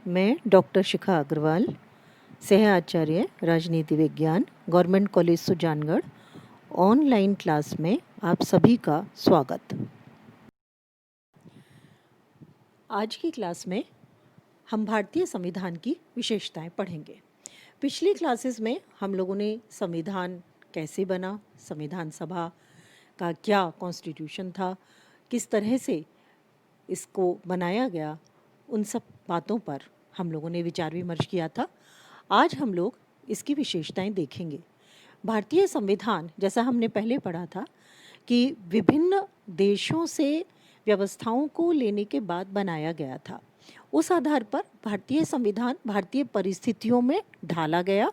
मैं डॉक्टर शिखा अग्रवाल, सह आचार्य राजनीति विज्ञान, government college Sujangarh, online class में आप सभी का स्वागत। आज की क्लास में हम भारतीय संविधान की विशेषताएं पढ़ेंगे। पिछली क्लासेस में हम लोगों ने संविधान कैसे बना, संविधान सभा का क्या कॉन्स्टिट्यूशन था, किस तरह से इसको बनाया गया, उन सब बातों पर हम लोगों ने विचार विमर्श किया था। आज हम लोग इसकी विशेषताएं देखेंगे। भारतीय संविधान, जैसा हमने पहले पढ़ा था कि विभिन्न देशों से व्यवस्थाओं को लेने के बाद बनाया गया था। उस आधार पर भारतीय संविधान भारतीय परिस्थितियों में ढाला गया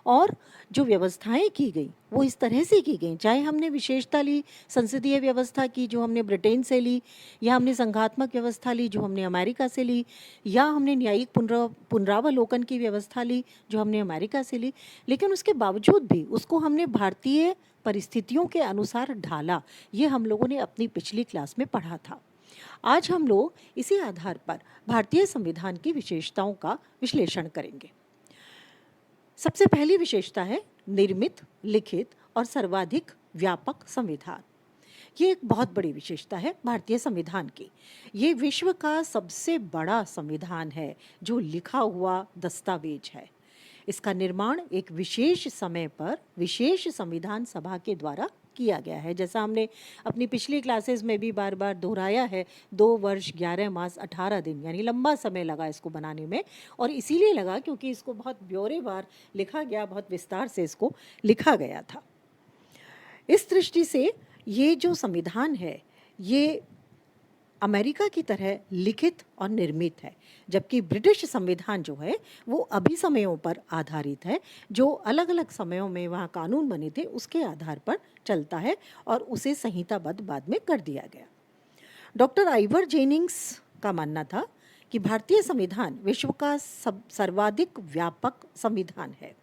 और जो व्यवस्थाएं की गई वो इस तरह से की गई, चाहे हमने विशेषता ली संसदीय व्यवस्था की जो हमने ब्रिटेन से ली, या हमने संघात्मक व्यवस्था ली जो हमने अमेरिका से ली, या हमने न्यायिक पुनरावलोकन की व्यवस्था ली जो हमने अमेरिका से ली, लेकिन उसके बावजूद भी उसको हमने भारतीय परिस्थितियों के अनुसार ढाला। ये हम लोगों ने अपनी पिछली क्लास में पढ़ा था। आज हम लोग इसी आधार पर भारतीय संविधान की विशेषताओं का विश्लेषण करेंगे। सबसे पहली विशेषता है निर्मित, लिखित और सर्वाधिक व्यापक संविधान। ये एक बहुत बड़ी विशेषता है भारतीय संविधान की। ये विश्व का सबसे बड़ा संविधान है जो लिखा हुआ दस्तावेज है। इसका निर्माण एक विशेष समय पर विशेष संविधान सभा के द्वारा किया गया है। जैसा हमने अपनी पिछली क्लासेस में भी बार बार दोहराया है, 2 वर्ष 11 मास 18 दिन यानी लंबा समय लगा इसको बनाने में, और इसीलिए लगा क्योंकि इसको बहुत ब्यौरेवार लिखा गया, बहुत विस्तार से इसको लिखा गया था। इस दृष्टि से ये जो संविधान है ये अमेरिका की तरह लिखित और निर्मित है, जबकि ब्रिटिश संविधान जो है वो अभिसमयों पर आधारित है। जो अलग अलग समयों में वहाँ कानून बने थे उसके आधार पर चलता है और उसे संहिताबद्ध बाद में कर दिया गया। डॉक्टर आइवर जेनिंग्स का मानना था कि भारतीय संविधान विश्व का सर्वाधिक व्यापक संविधान है।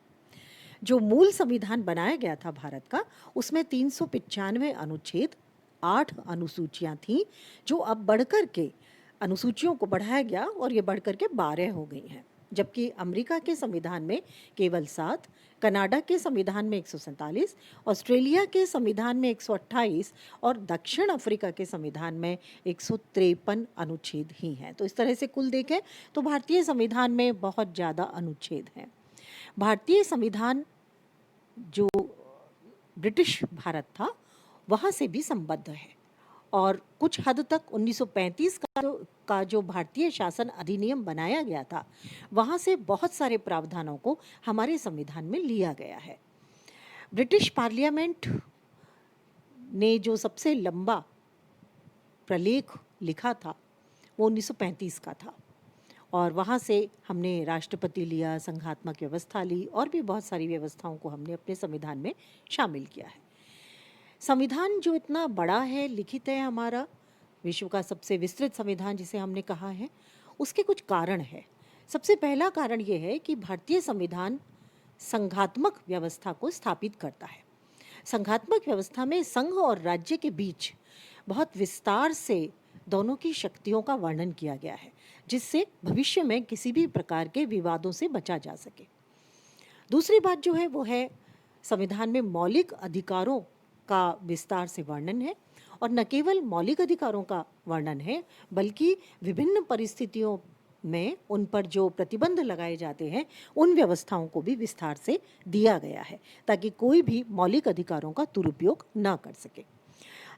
जो मूल संविधान बनाया गया था भारत का, उसमें 395 अनुच्छेद, 8 अनुसूचियां थीं, जो अब बढ़कर के अनुसूचियों को बढ़ाया गया और ये बढ़कर के 12 हो गई हैं। जबकि अमेरिका के संविधान में केवल 7, कनाडा के संविधान में 147, ऑस्ट्रेलिया के संविधान में 128 और दक्षिण अफ्रीका के संविधान में 153 अनुच्छेद ही हैं। तो इस तरह से कुल देखें तो भारतीय संविधान में बहुत ज़्यादा अनुच्छेद हैं। भारतीय संविधान जो ब्रिटिश भारत था वहाँ से भी संबद्ध है और कुछ हद तक 1935 का जो भारतीय शासन अधिनियम बनाया गया था वहाँ से बहुत सारे प्रावधानों को हमारे संविधान में लिया गया है। ब्रिटिश पार्लियामेंट ने जो सबसे लंबा प्रलेख लिखा था वो 1935 का था और वहाँ से हमने राष्ट्रपति लिया, संघात्मक व्यवस्था ली और भी बहुत सारी व्यवस्थाओं को हमने अपने संविधान में शामिल किया है। संविधान जो इतना बड़ा है, लिखित है, हमारा विश्व का सबसे विस्तृत संविधान जिसे हमने कहा है, उसके कुछ कारण है। सबसे पहला कारण ये है कि भारतीय संविधान संघात्मक व्यवस्था को स्थापित करता है। संघात्मक व्यवस्था में संघ और राज्य के बीच बहुत विस्तार से दोनों की शक्तियों का वर्णन किया गया है, जिससे भविष्य में किसी भी प्रकार के विवादों से बचा जा सके। दूसरी बात जो है वो है संविधान में मौलिक अधिकारों का विस्तार से वर्णन है, और न केवल मौलिक अधिकारों का वर्णन है बल्कि विभिन्न परिस्थितियों में उन पर जो प्रतिबंध लगाए जाते हैं उन व्यवस्थाओं को भी विस्तार से दिया गया है ताकि कोई भी मौलिक अधिकारों का दुरुपयोग न कर सके।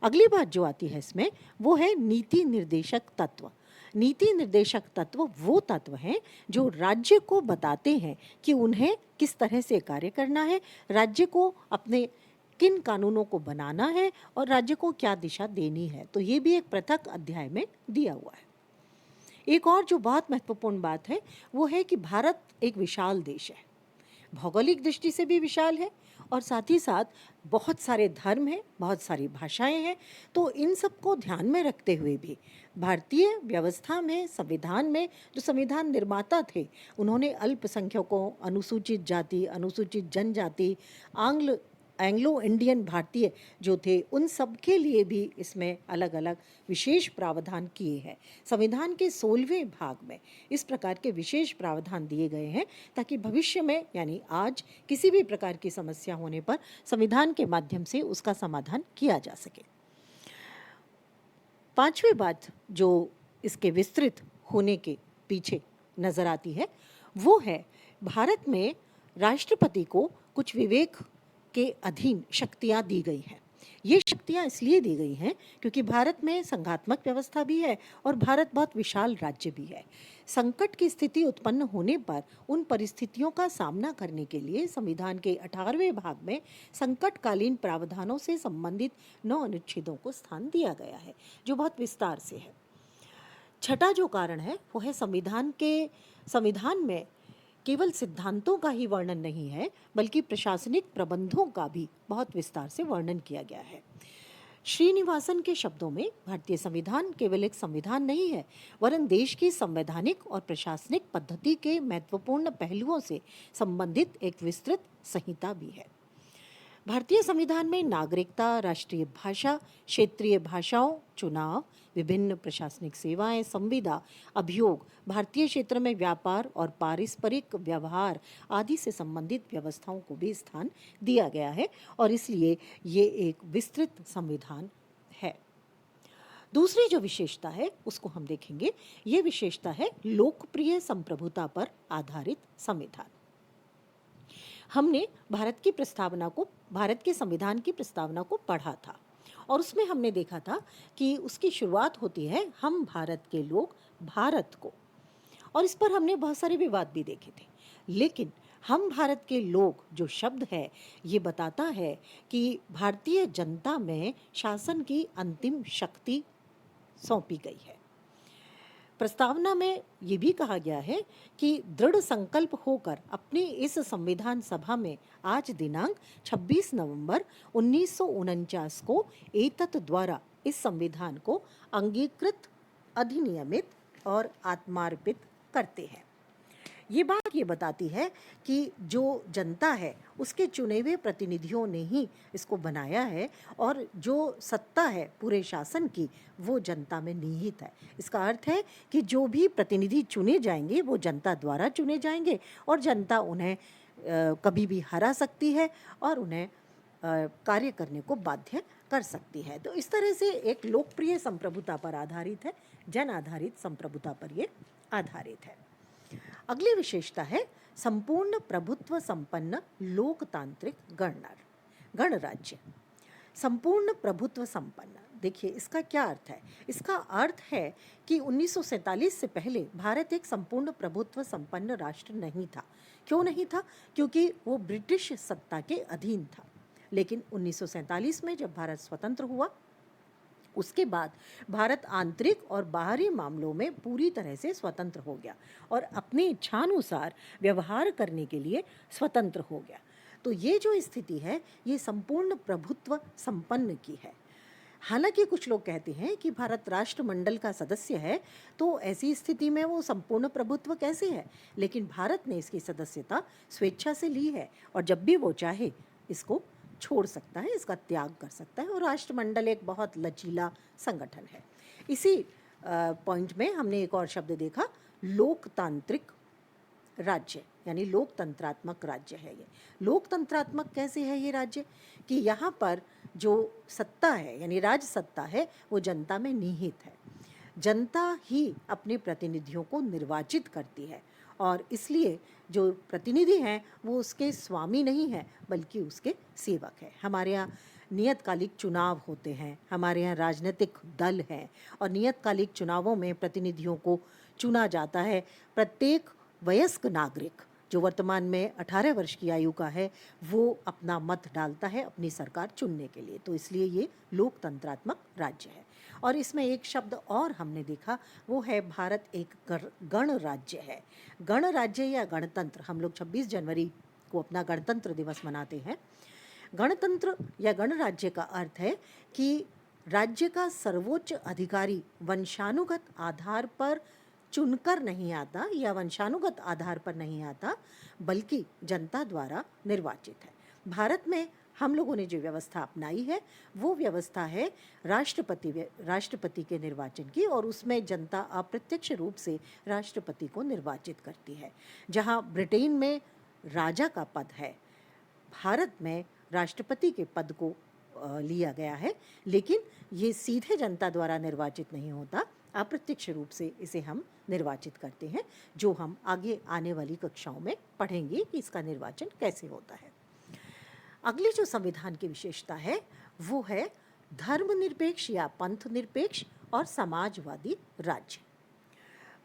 अगली बात जो आती है इसमें वो है नीति निर्देशक तत्व। नीति निर्देशक तत्व वो तत्व हैं जो राज्य को बताते हैं कि उन्हें किस तरह से कार्य करना है, राज्य को अपने किन कानूनों को बनाना है और राज्य को क्या दिशा देनी है। तो ये भी एक पृथक अध्याय में दिया हुआ है। एक और जो बहुत महत्वपूर्ण बात है वो है कि भारत एक विशाल देश है, भौगोलिक दृष्टि से भी विशाल है और साथ ही साथ बहुत सारे धर्म हैं, बहुत सारी भाषाएं हैं। तो इन सब को ध्यान में रखते हुए भी भारतीय व्यवस्था में, संविधान में जो संविधान निर्माता थे उन्होंने अल्पसंख्यकों, अनुसूचित जाति, अनुसूचित जनजाति, आंग्ल एंग्लो इंडियन भारतीय जो थे उन सब के लिए भी इसमें अलग अलग विशेष प्रावधान किए हैं। संविधान के 16वें भाग में इस प्रकार के विशेष प्रावधान दिए गए हैं ताकि भविष्य में यानी आज किसी भी प्रकार की समस्या होने पर संविधान के माध्यम से उसका समाधान किया जा सके। पांचवी बात जो इसके विस्तृत होने के पीछे नजर आती है वो है भारत में राष्ट्रपति को कुछ विवेक के अधीन शक्तियां दी गई हैं। ये शक्तियां इसलिए दी गई हैं क्योंकि भारत में संघात्मक व्यवस्था भी है और भारत बहुत विशाल राज्य भी है। संकट की स्थिति उत्पन्न होने पर उन परिस्थितियों का सामना करने के लिए संविधान के 18वें भाग में संकटकालीन प्रावधानों से संबंधित 9 अनुच्छेदों को स्थान दिया गया है जो बहुत विस्तार से है। छठा जो कारण है वो है संविधान में केवल सिद्धांतों का ही वर्णन नहीं है बल्कि प्रशासनिक प्रबंधों का भी बहुत विस्तार से वर्णन किया गया है। श्रीनिवासन के शब्दों में भारतीय संविधान केवल एक संविधान नहीं है वरन देश की संवैधानिक और प्रशासनिक पद्धति के महत्वपूर्ण पहलुओं से संबंधित एक विस्तृत संहिता भी है। भारतीय संविधान में नागरिकता, राष्ट्रीय भाषा, क्षेत्रीय भाषाओं, चुनाव, विभिन्न प्रशासनिक सेवाएं, संविदा, अभियोग, भारतीय क्षेत्र में व्यापार और पारस्परिक व्यवहार आदि से संबंधित व्यवस्थाओं को भी स्थान दिया गया है और इसलिए ये एक विस्तृत संविधान है। दूसरी जो विशेषता है उसको हम देखेंगे। ये विशेषता है लोकप्रिय संप्रभुता पर आधारित संविधान। हमने भारत के संविधान की प्रस्तावना को पढ़ा था और उसमें हमने देखा था कि उसकी शुरुआत होती है हम भारत के लोग भारत को, और इस पर हमने बहुत सारे विवाद भी देखे थे। लेकिन हम भारत के लोग जो शब्द है ये बताता है कि भारतीय जनता में शासन की अंतिम शक्ति सौंपी गई है। प्रस्तावना में ये भी कहा गया है कि दृढ़ संकल्प होकर अपनी इस संविधान सभा में आज दिनांक 26 नवंबर 1949 को एतत् द्वारा इस संविधान को अंगीकृत, अधिनियमित और आत्मार्पित करते हैं। ये बात ये बताती है कि जो जनता है उसके चुने हुए प्रतिनिधियों ने ही इसको बनाया है और जो सत्ता है पूरे शासन की वो जनता में निहित है। इसका अर्थ है कि जो भी प्रतिनिधि चुने जाएंगे वो जनता द्वारा चुने जाएंगे और जनता उन्हें कभी भी हरा सकती है और उन्हें कार्य करने को बाध्य कर सकती है। तो इस तरह से एक लोकप्रिय संप्रभुता पर आधारित है, जन आधारित संप्रभुता पर ये आधारित है। अगली विशेषता है संपूर्ण प्रभुत्व संपन्न लोकतांत्रिक गणराज्य। संपूर्ण प्रभुत्व संपन्न, देखिए इसका क्या अर्थ है। इसका अर्थ है कि 1947 से पहले भारत एक संपूर्ण प्रभुत्व संपन्न राष्ट्र नहीं था। क्यों नहीं था? क्योंकि वो ब्रिटिश सत्ता के अधीन था। लेकिन 1947 में जब भारत स्वतंत्र हुआ उसके बाद भारत आंतरिक और बाहरी मामलों में पूरी तरह से स्वतंत्र हो गया और अपनी इच्छानुसार व्यवहार करने के लिए स्वतंत्र हो गया। तो ये जो स्थिति है ये संपूर्ण प्रभुत्व संपन्न की है। हालांकि कुछ लोग कहते हैं कि भारत राष्ट्रमंडल का सदस्य है तो ऐसी स्थिति में वो संपूर्ण प्रभुत्व कैसे है, लेकिन भारत ने इसकी सदस्यता स्वेच्छा से ली है और जब भी वो चाहे इसको छोड़ सकता है, इसका त्याग कर सकता है। और राष्ट्रमंडल एक बहुत लचीला संगठन है। इसी पॉइंट में हमने एक और शब्द देखा, लोकतांत्रिक राज्य, यानी लोकतंत्रात्मक राज्य है ये। लोकतंत्रात्मक कैसे है ये राज्य कि यहाँ पर जो सत्ता है यानी राज सत्ता है वो जनता में निहित है। जनता ही अपने प्रतिनिधियों को निर्वाचित करती है और इसलिए जो प्रतिनिधि हैं वो उसके स्वामी नहीं हैं बल्कि उसके सेवक हैं। हमारे यहाँ नियतकालिक चुनाव होते हैं, हमारे यहाँ राजनीतिक दल हैं और नियतकालिक चुनावों में प्रतिनिधियों को चुना जाता है। प्रत्येक वयस्क नागरिक जो वर्तमान में 18 वर्ष की आयु का है वो अपना मत डालता है अपनी सरकार चुनने के लिए। तो इसलिए ये लोकतंत्रात्मक राज्य है। और इसमें एक शब्द और हमने देखा वो है भारत एक गणराज्य है। गणराज्य या गणतंत्र, हम लोग 26 जनवरी को अपना गणतंत्र दिवस मनाते हैं। गणतंत्र या गणराज्य का अर्थ है कि राज्य का सर्वोच्च अधिकारी वंशानुगत आधार पर चुनकर नहीं आता या वंशानुगत आधार पर नहीं आता बल्कि जनता द्वारा निर्वाचित है। भारत में हम लोगों ने जो व्यवस्था अपनाई है वो व्यवस्था है राष्ट्रपति के निर्वाचन की, और उसमें जनता अप्रत्यक्ष रूप से राष्ट्रपति को निर्वाचित करती है। जहां ब्रिटेन में राजा का पद है, भारत में राष्ट्रपति के पद को लिया गया है, लेकिन ये सीधे जनता द्वारा निर्वाचित नहीं होता, अप्रत्यक्ष रूप से इसे हम निर्वाचित करते हैं, जो हम आगे आने वाली कक्षाओं में पढ़ेंगे कि इसका निर्वाचन कैसे होता है। अगली जो संविधान की विशेषता है वो है धर्मनिरपेक्ष या पंथ निरपेक्ष और समाजवादी राज्य।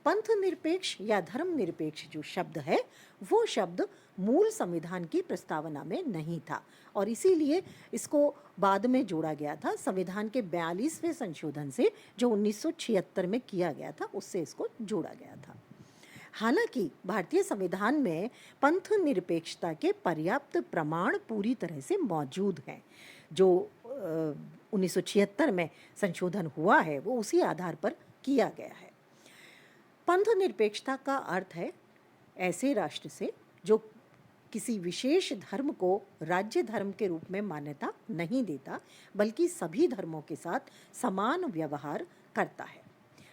पंथ निरपेक्ष या धर्मनिरपेक्ष जो शब्द है वो शब्द मूल संविधान की प्रस्तावना में नहीं था, और इसीलिए इसको बाद में जोड़ा गया था। संविधान के 42वें संशोधन से जो 1976 में किया गया था, उससे इसको जोड़ा गया था। हालांकि भारतीय संविधान में पंथ निरपेक्षता के पर्याप्त प्रमाण पूरी तरह से मौजूद हैं। जो 1976 में संशोधन हुआ है वो उसी आधार पर किया गया है। पंथ निरपेक्षता का अर्थ है ऐसे राष्ट्र से जो किसी विशेष धर्म को राज्य धर्म के रूप में मान्यता नहीं देता, बल्कि सभी धर्मों के साथ समान व्यवहार करता है।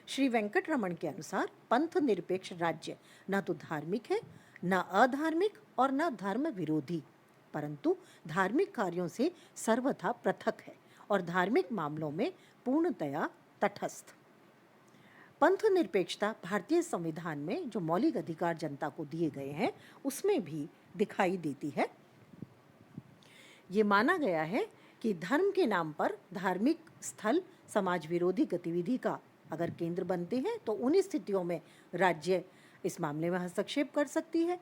श्री वेंकटरमण के अनुसार पंथ निरपेक्ष राज्य न तो धार्मिक है, न अधार्मिक और न धर्म विरोधी, परंतु धार्मिक कार्यों से सर्वथा पृथक है और धार्मिक मामलों में पूर्णतया तटस्थ। पंथ निरपेक्षता भारतीय संविधान में जो मौलिक अधिकार जनता को दिए गए हैं उसमें भी दिखाई देती है। ये माना गया है कि धर्म के नाम पर धार्मिक स्थल समाज विरोधी गतिविधि का अगर केंद्र बनते हैं तो उन स्थितियों में राज्य इस मामले में हस्तक्षेप कर सकती है।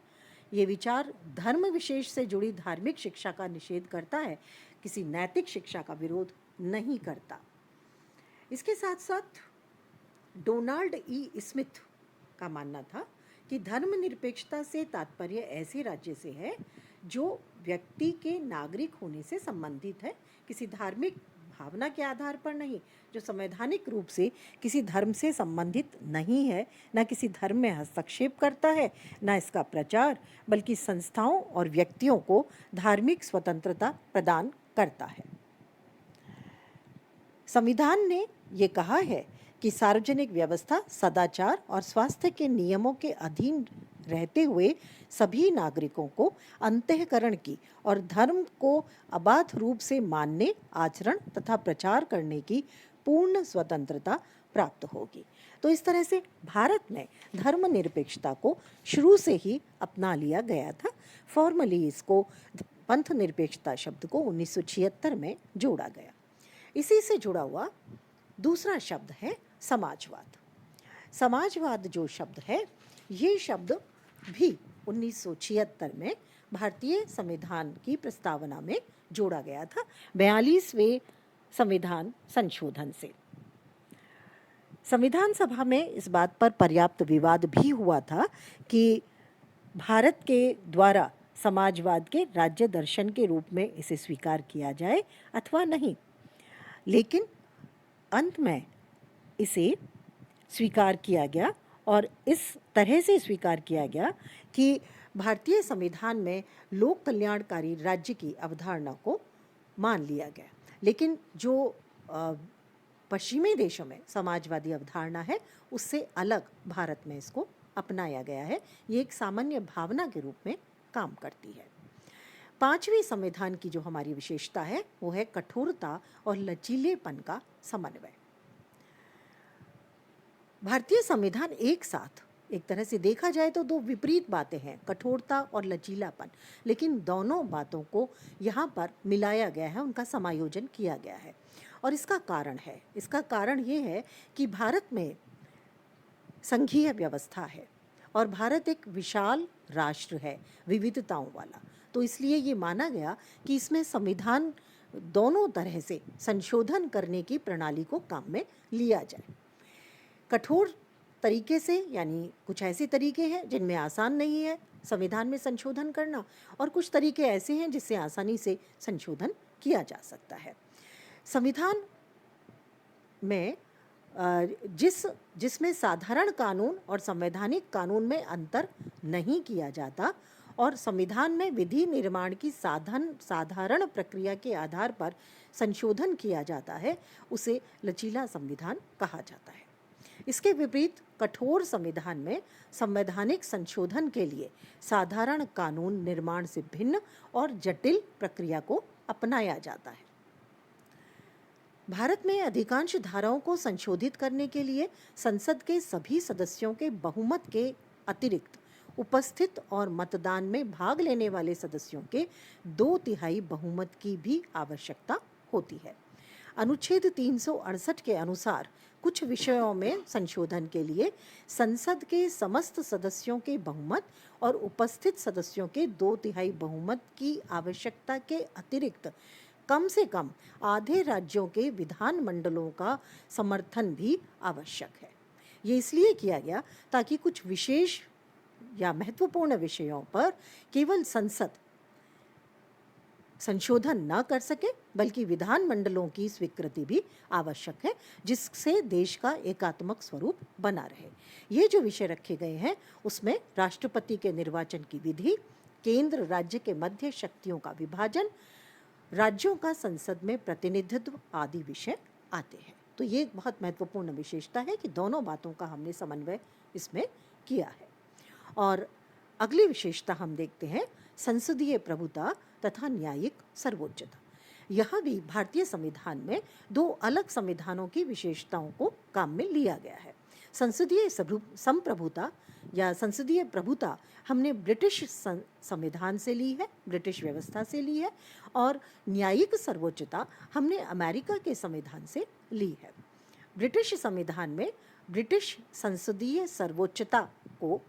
ये विचार धर्म विशेष से जुड़ी धार्मिक शिक्षा का निषेध करता है, किसी नैतिक शिक्षा का विरोध नहीं करता। इसके साथ साथ डोनाल्ड ई स्मिथ का मानना था कि धर्मनिरपेक्षता से तात्पर्य ऐसे राज्य से है जो व्यक्ति के नागरिक होने से संबंधित है, किसी धार्मिक भावना के आधार पर नहीं, जो संवैधानिक रूप से किसी धर्म से संबंधित नहीं है, न किसी धर्म में हस्तक्षेप करता है, न इसका प्रचार, बल्कि संस्थाओं और व्यक्तियों को धार्मिक स्वतंत्रता प्रदान करता है। संविधान ने ये कहा है कि सार्वजनिक व्यवस्था, सदाचार और स्वास्थ्य के नियमों के अधीन रहते हुए सभी नागरिकों को अंतःकरण की और धर्म को अबाध रूप से मानने, आचरण तथा प्रचार करने की पूर्ण स्वतंत्रता प्राप्त होगी। तो इस तरह से भारत में धर्मनिरपेक्षता को शुरू से ही अपना लिया गया था। फॉर्मली इसको पंथ निरपेक्षता शब्द को 1976 में जोड़ा गया। इसी से जुड़ा हुआ दूसरा शब्द है समाजवाद। समाजवाद जो शब्द है ये शब्द भी 1976 में भारतीय संविधान की प्रस्तावना में जोड़ा गया था, 42वें संविधान संशोधन से। संविधान सभा में इस बात पर पर्याप्त विवाद भी हुआ था कि भारत के द्वारा समाजवाद के राज्य दर्शन के रूप में इसे स्वीकार किया जाए अथवा नहीं, लेकिन अंत में इसे स्वीकार किया गया और इस तरह से स्वीकार किया गया कि भारतीय संविधान में लोक कल्याणकारी राज्य की अवधारणा को मान लिया गया। लेकिन जो पश्चिमी देशों में समाजवादी अवधारणा है उससे अलग भारत में इसको अपनाया गया है। ये एक सामान्य भावना के रूप में काम करती है। 5वें संविधान की जो हमारी विशेषता है वो है कठोरता और लचीलेपन का समन्वय। भारतीय संविधान एक साथ, एक तरह से देखा जाए तो दो विपरीत बातें हैं, कठोरता और लचीलापन, लेकिन दोनों बातों को यहाँ पर मिलाया गया है, उनका समायोजन किया गया है। और इसका कारण ये है कि भारत में संघीय व्यवस्था है और भारत एक विशाल राष्ट्र है, विविधताओं वाला। तो इसलिए ये माना गया कि इसमें संविधान दोनों तरह से संशोधन करने की प्रणाली को काम में लिया जाए। कठोर तरीके से, यानी कुछ ऐसे तरीके हैं जिनमें आसान नहीं है संविधान में संशोधन करना, और कुछ तरीके ऐसे हैं जिससे आसानी से संशोधन किया जा सकता है। संविधान में जिसमें साधारण कानून और संवैधानिक कानून में अंतर नहीं किया जाता और संविधान में विधि निर्माण की साधारण प्रक्रिया के आधार पर संशोधन किया जाता है, उसे लचीला संविधान कहा जाता है। इसके विपरीत कठोर संविधान में संवैधानिक संशोधन के लिए साधारण कानून निर्माण से भिन्न और जटिल प्रक्रिया को अपनाया जाता है। भारत में अधिकांश धाराओं को संशोधित करने के लिए संसद के सभी सदस्यों के बहुमत के अतिरिक्त उपस्थित और मतदान में भाग लेने वाले सदस्यों के 2/3 बहुमत की भी आवश्यकता होती है। अनुच्छेद 368 के अनुसार कुछ विषयों में संशोधन के लिए संसद के समस्त सदस्यों के बहुमत और उपस्थित सदस्यों के 2/3 बहुमत की आवश्यकता के अतिरिक्त कम से कम आधे राज्यों के विधानमंडलों का समर्थन भी आवश्यक है। ये इसलिए किया गया ताकि कुछ विशेष या महत्वपूर्ण विषयों पर केवल संसद संशोधन न कर सके, बल्कि विधानमंडलों की स्वीकृति भी आवश्यक है, जिससे देश का एकात्मक स्वरूप बना रहे। ये जो विषय रखे गए हैं उसमें राष्ट्रपति के निर्वाचन की विधि, केंद्र राज्य के मध्य शक्तियों का विभाजन, राज्यों का संसद में प्रतिनिधित्व आदि विषय आते हैं। तो ये एक बहुत महत्वपूर्ण विशेषता है कि दोनों बातों का हमने समन्वय इसमें किया है। और अगली विशेषता हम देखते हैं संसदीय प्रभुता तथा न्यायिक सर्वोच्चता। यहाँ भी भारतीय संविधान में 2 अलग संविधानों की विशेषताओं को काम में लिया गया है। संसदीय संप्रभुता या संसदीय प्रभुता हमने ब्रिटिश संविधान से ली है, ब्रिटिश व्यवस्था से ली है, और न्यायिक सर्वोच्चता हमने अमेरिका के संविधान से ली है। ब्रिटिश संविधान में ब्रिटिश संसदीय सर्वोच्चता को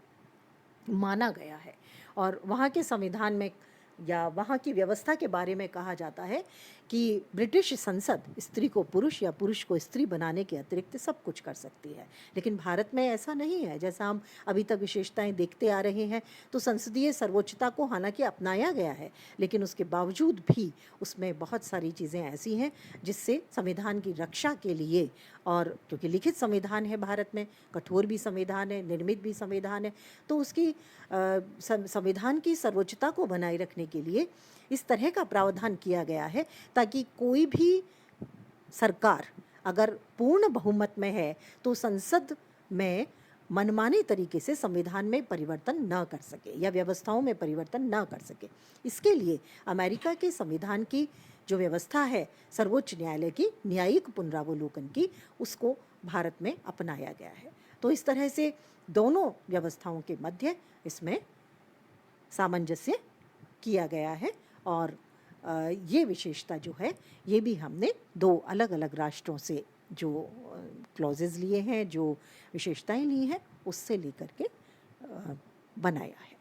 माना गया है और वहाँ के संविधान में या वहाँ की व्यवस्था के बारे में कहा जाता है कि ब्रिटिश संसद स्त्री को पुरुष या पुरुष को स्त्री बनाने के अतिरिक्त सब कुछ कर सकती है। लेकिन भारत में ऐसा नहीं है। जैसा हम अभी तक विशेषताएं देखते आ रहे हैं, तो संसदीय सर्वोच्चता को हालांकि अपनाया गया है, लेकिन उसके बावजूद भी उसमें बहुत सारी चीज़ें ऐसी हैं जिससे संविधान की रक्षा के लिए, और क्योंकि लिखित संविधान है भारत में, कठोर भी संविधान है, निर्मित भी संविधान है, तो उसकी संविधान की सर्वोच्चता को बनाए रखने के लिए इस तरह का प्रावधान किया गया है ताकि कोई भी सरकार अगर पूर्ण बहुमत में है तो संसद में मनमाने तरीके से संविधान में परिवर्तन न कर सके या व्यवस्थाओं में परिवर्तन न कर सके। इसके लिए अमेरिका के संविधान की जो व्यवस्था है सर्वोच्च न्यायालय की न्यायिक पुनरावलोकन की, उसको भारत में अपनाया गया है। तो इस तरह से दोनों व्यवस्थाओं के मध्य इसमें सामंजस्य किया गया है। और ये विशेषता जो है ये भी हमने 2 अलग अलग राष्ट्रों से जो क्लॉजेज लिए हैं, जो विशेषताएं ली हैं, उससे लेकर के बनाया है।